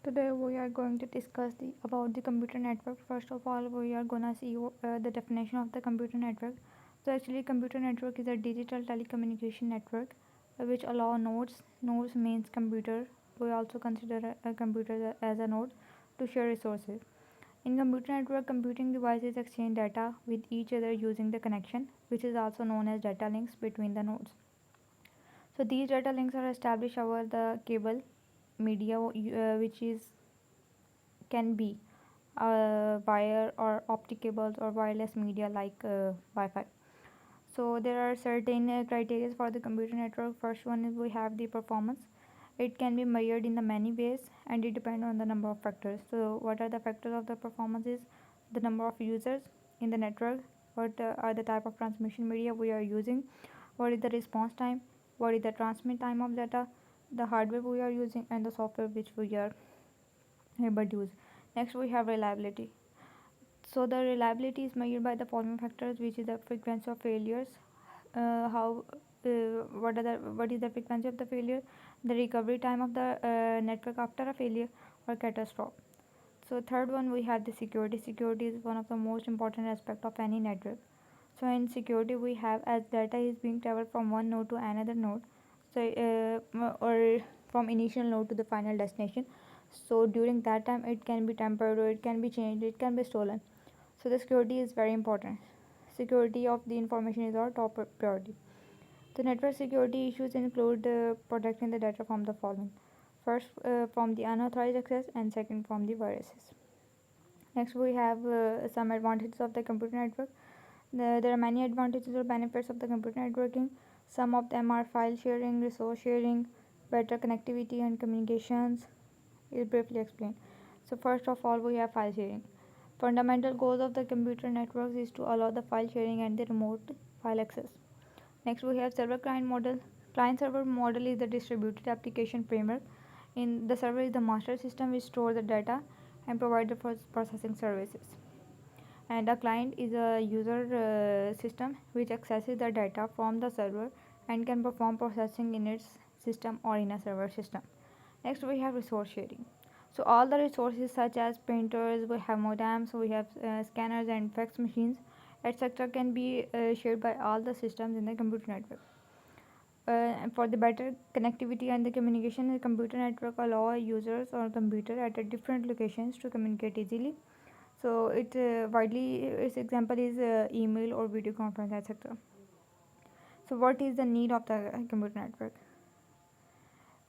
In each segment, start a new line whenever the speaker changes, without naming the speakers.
Today we are going to discuss about the computer network. First of all, we are gonna see the definition of the computer network. So actually, computer network is a digital telecommunication network which allow nodes. Nodes means computer. We also consider a computer as a node to share resources. In computer network, computing devices exchange data with each other using the connection, which is also known as data links between the nodes. So these data links are established over the cable media, which is can be wire or optic cables or wireless media like Wi-Fi. So there are certain criteria for the computer network. First one is we have the performance. It can be measured in the many ways and it depends on the number of factors. So what are the factors of the performance is the number of users in the network, what are the type of transmission media we are using, what is the response time, what is the transmit time of data, the hardware we are using, and the software which we are able to use. Next we have reliability. So the reliability is measured by the following factors, which is the frequency of failures, how what is the frequency of the failure, the recovery time of the network after a failure or catastrophe. So third one we have the security. Security is one of the most important aspect of any network. So in security we have as data is being traveled from one node to another node, so or from initial node to the final destination. So during that time it can be tampered or it can be changed, it can be stolen. So the security is very important. Security of the information is our top priority. The network security issues include protecting the data from the following. First, from the unauthorized access, and second, from the viruses. Next, we have some advantages of the computer network. There are many advantages or benefits of the computer networking. Some of them are file sharing, resource sharing, better connectivity and communications. I'll briefly explain. So first of all, we have file sharing. Fundamental goals of the computer networks is to allow the file sharing and the remote file access. Next, we have server client model. Client server model is the distributed application framework. In the server is the master system which stores the data and provides the processing services. And a client is a user system which accesses the data from the server and can perform processing in its system or in a server system. Next, we have resource sharing. So all the resources such as printers, we have modems, we have scanners and fax machines, etc. can be shared by all the systems in the computer network. For the better connectivity and the communication, the computer network allow users or computer at a different locations to communicate easily. So it widely its example is email or video conference, etc. So what is the need of the computer network?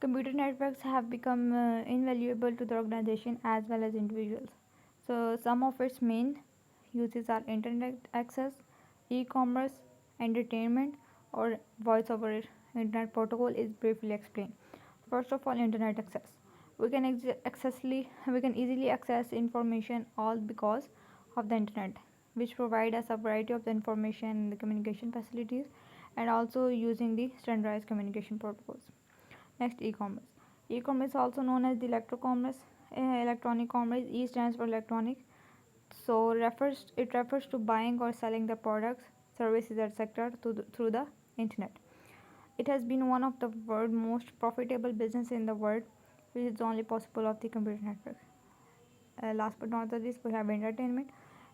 Computer networks have become invaluable to the organization as well as individuals. So some of its main uses are internet access, e-commerce, entertainment, or voice over internet protocol is briefly explained. First of all, internet access. We can easily access information all because of the internet, which provide us a variety of the information and the communication facilities, and also using the standardized communication protocols. Next, e-commerce. E-commerce, also known as the electronic commerce. E stands for electronic, so it refers to buying or selling the products, services, etc. Through the internet. It has been one of the world's most profitable business in the world, which is only possible of the computer network. Last but not the least, we have entertainment,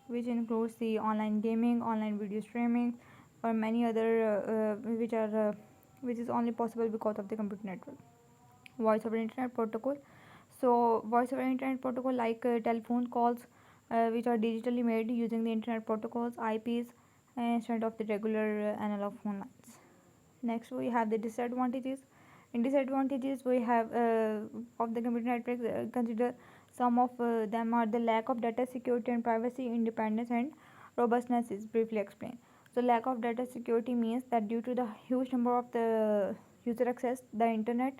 which includes the online gaming, online video streaming, or many other which is only possible because of the computer network. Voice over internet protocol. So voice over internet protocol like telephone calls, which are digitally made using the internet protocols, IPs, instead of the regular analog phone lines. Next, we have the disadvantages. In disadvantages, we have of the computer network. Consider some of them are the lack of data security and privacy, independence, and robustness is briefly explained. So, lack of data security means that due to the huge number of the user access the internet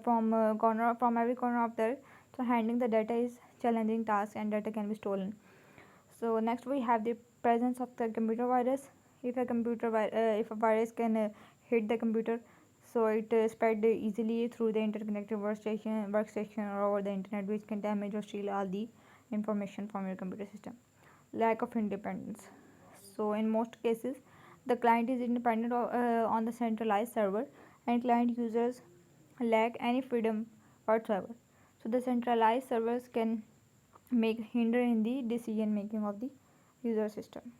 from every corner of the earth, so handling the data is challenging task and data can be stolen. So next we have the presence of the computer virus. If a virus can hit the computer, so it spread easily through the interconnected workstation or over the internet, which can damage or steal all the information from your computer system. Lack of independence. So in most cases the client is independent on the centralized server, and client users lack any freedom whatsoever. So the centralized servers can make hinder in the decision making of the user system.